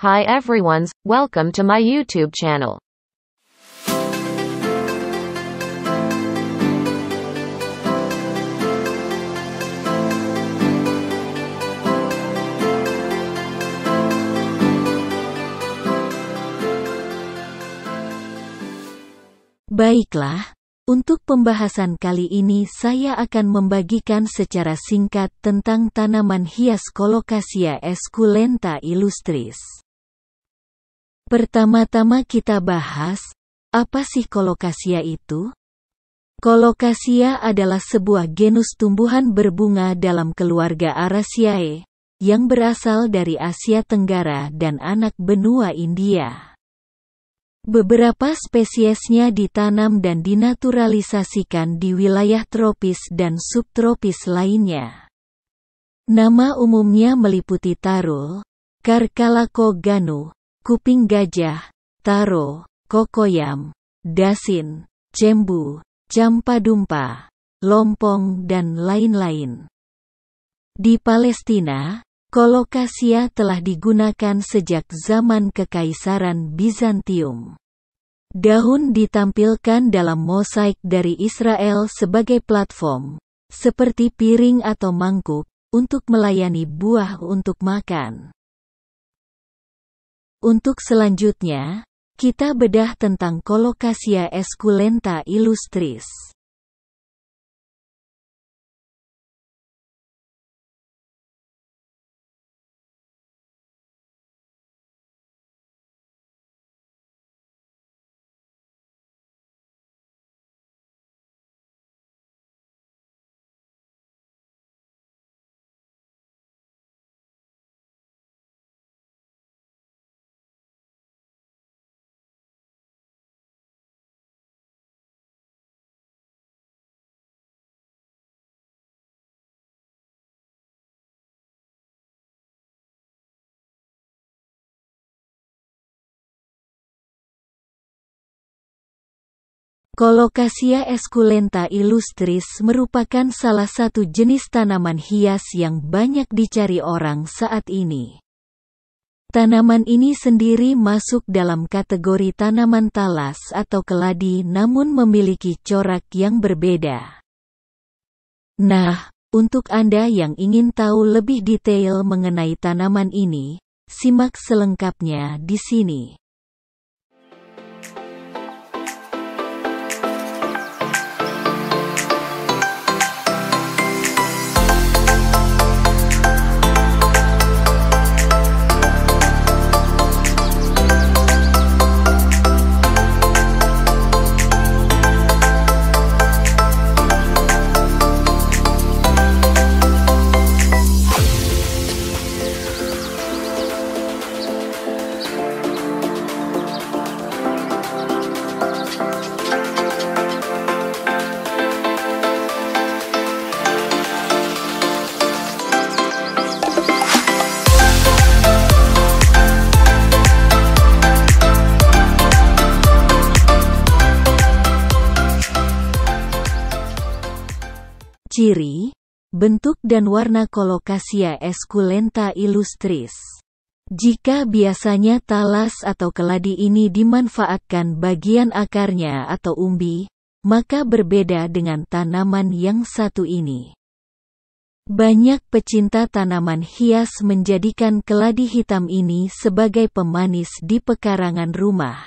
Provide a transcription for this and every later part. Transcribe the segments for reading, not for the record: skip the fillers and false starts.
Hi everyone's, welcome to my YouTube channel. Baiklah, untuk pembahasan kali ini saya akan membagikan secara singkat tentang tanaman hias Colocasia esculenta illustris. Pertama-tama kita bahas, apa sih Colocasia itu? Colocasia adalah sebuah genus tumbuhan berbunga dalam keluarga Araceae, yang berasal dari Asia Tenggara dan anak benua India. Beberapa spesiesnya ditanam dan dinaturalisasikan di wilayah tropis dan subtropis lainnya. Nama umumnya meliputi tarul, Carcalaco ganu, kuping gajah, taro, kokoyam, dasin, cembu, campadumpa, lompong dan lain-lain. Di Palestina, Colocasia telah digunakan sejak zaman Kekaisaran Bizantium. Daun ditampilkan dalam mosaik dari Israel sebagai platform, seperti piring atau mangkuk, untuk melayani buah untuk makan. Untuk selanjutnya, kita bedah tentang Colocasia esculenta illustris. Colocasia esculenta illustris merupakan salah satu jenis tanaman hias yang banyak dicari orang saat ini. Tanaman ini sendiri masuk dalam kategori tanaman talas atau keladi namun memiliki corak yang berbeda. Nah, untuk Anda yang ingin tahu lebih detail mengenai tanaman ini, simak selengkapnya di sini. Ciri, bentuk dan warna Colocasia esculenta illustris. Jika biasanya talas atau keladi ini dimanfaatkan bagian akarnya atau umbi, maka berbeda dengan tanaman yang satu ini. Banyak pecinta tanaman hias menjadikan keladi hitam ini sebagai pemanis di pekarangan rumah.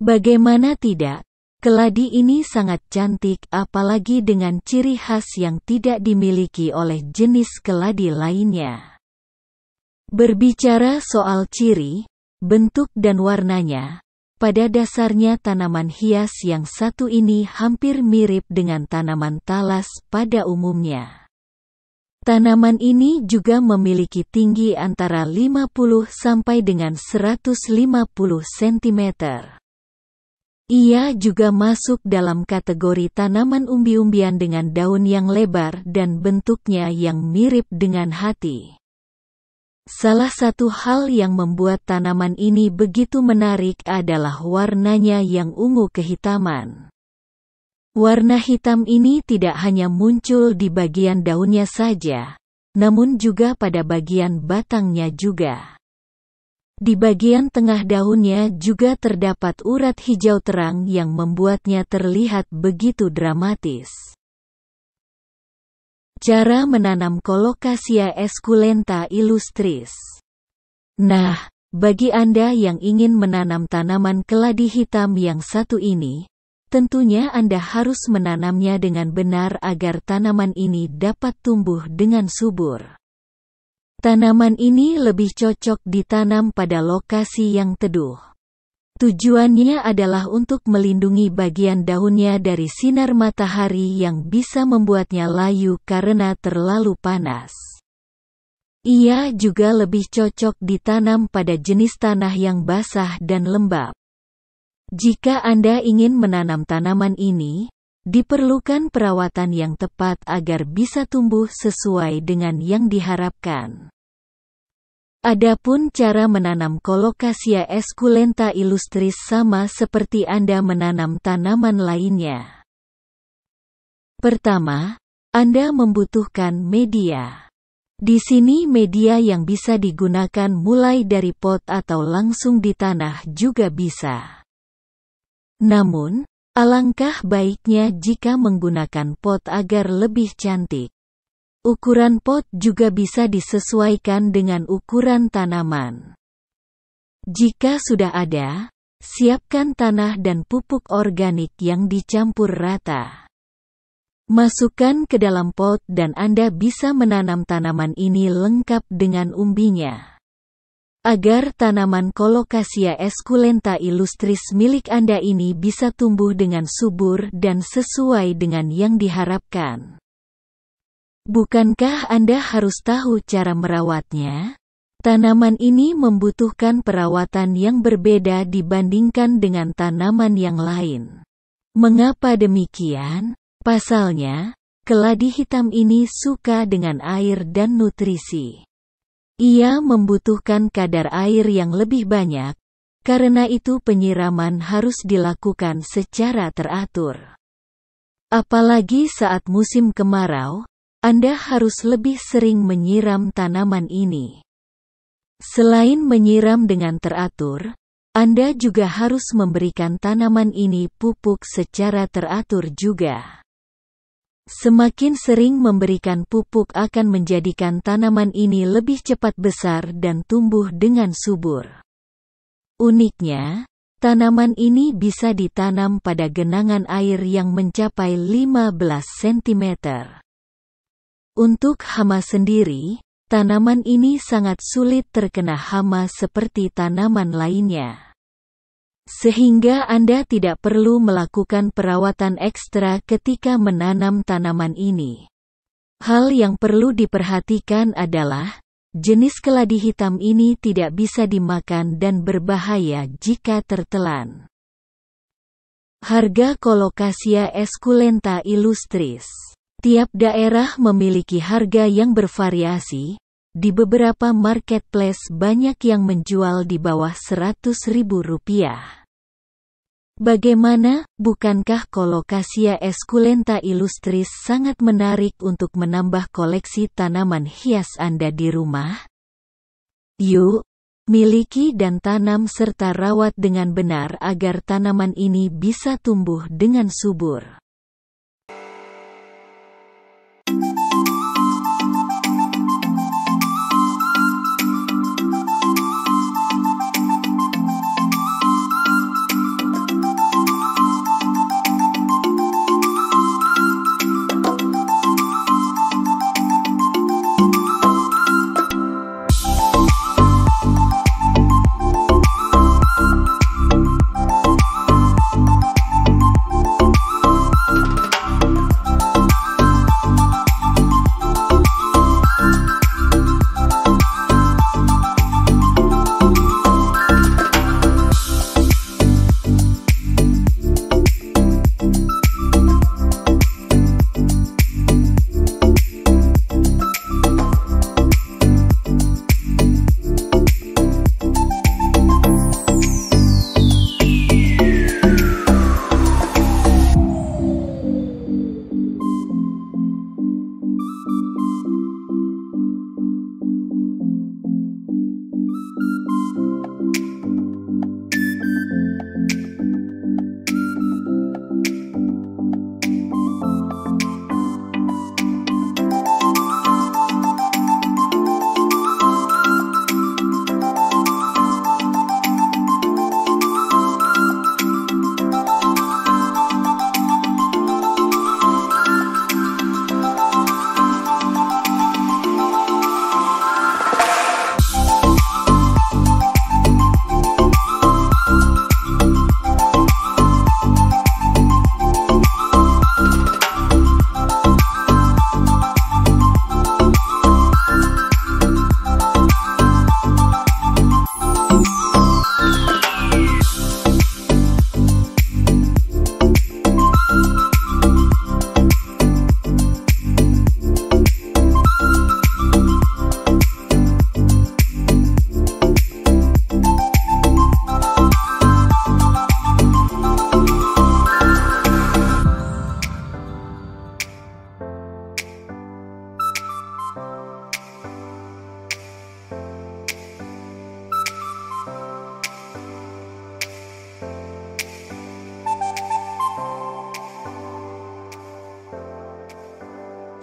Bagaimana tidak? Keladi ini sangat cantik apalagi dengan ciri khas yang tidak dimiliki oleh jenis keladi lainnya. Berbicara soal ciri, bentuk dan warnanya, pada dasarnya tanaman hias yang satu ini hampir mirip dengan tanaman talas pada umumnya. Tanaman ini juga memiliki tinggi antara 50 sampai dengan 150 cm. Ia juga masuk dalam kategori tanaman umbi-umbian dengan daun yang lebar dan bentuknya yang mirip dengan hati. Salah satu hal yang membuat tanaman ini begitu menarik adalah warnanya yang ungu kehitaman. Warna hitam ini tidak hanya muncul di bagian daunnya saja, namun juga pada bagian batangnya juga. Di bagian tengah daunnya juga terdapat urat hijau terang yang membuatnya terlihat begitu dramatis. Cara menanam Colocasia esculenta illustris. Nah, bagi Anda yang ingin menanam tanaman keladi hitam yang satu ini, tentunya Anda harus menanamnya dengan benar agar tanaman ini dapat tumbuh dengan subur. Tanaman ini lebih cocok ditanam pada lokasi yang teduh. Tujuannya adalah untuk melindungi bagian daunnya dari sinar matahari yang bisa membuatnya layu karena terlalu panas. Ia juga lebih cocok ditanam pada jenis tanah yang basah dan lembab. Jika Anda ingin menanam tanaman ini, diperlukan perawatan yang tepat agar bisa tumbuh sesuai dengan yang diharapkan. Adapun cara menanam Colocasia esculenta illustris sama seperti Anda menanam tanaman lainnya. Pertama, Anda membutuhkan media. Di sini media yang bisa digunakan mulai dari pot atau langsung di tanah juga bisa. Namun, alangkah baiknya jika menggunakan pot agar lebih cantik. Ukuran pot juga bisa disesuaikan dengan ukuran tanaman. Jika sudah ada, siapkan tanah dan pupuk organik yang dicampur rata. Masukkan ke dalam pot dan Anda bisa menanam tanaman ini lengkap dengan umbinya. Agar tanaman Colocasia esculenta illustris milik Anda ini bisa tumbuh dengan subur dan sesuai dengan yang diharapkan. Bukankah Anda harus tahu cara merawatnya? Tanaman ini membutuhkan perawatan yang berbeda dibandingkan dengan tanaman yang lain. Mengapa demikian? Pasalnya, keladi hitam ini suka dengan air dan nutrisi. Ia membutuhkan kadar air yang lebih banyak, karena itu penyiraman harus dilakukan secara teratur. Apalagi saat musim kemarau, Anda harus lebih sering menyiram tanaman ini. Selain menyiram dengan teratur, Anda juga harus memberikan tanaman ini pupuk secara teratur juga. Semakin sering memberikan pupuk akan menjadikan tanaman ini lebih cepat besar dan tumbuh dengan subur. Uniknya, tanaman ini bisa ditanam pada genangan air yang mencapai 15 cm. Untuk hama sendiri, tanaman ini sangat sulit terkena hama seperti tanaman lainnya. Sehingga Anda tidak perlu melakukan perawatan ekstra ketika menanam tanaman ini. Hal yang perlu diperhatikan adalah, jenis keladi hitam ini tidak bisa dimakan dan berbahaya jika tertelan. Harga Colocasia esculenta illustris. Tiap daerah memiliki harga yang bervariasi. Di beberapa marketplace banyak yang menjual di bawah Rp100.000. Bagaimana, bukankah Colocasia esculenta illustris sangat menarik untuk menambah koleksi tanaman hias Anda di rumah? Yuk, miliki dan tanam serta rawat dengan benar agar tanaman ini bisa tumbuh dengan subur.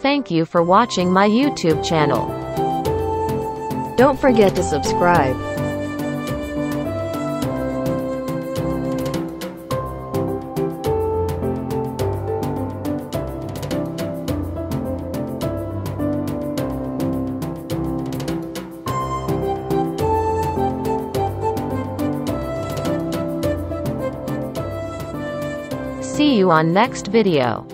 Thank you for watching my YouTube channel. Don't forget to subscribe. See you on next video.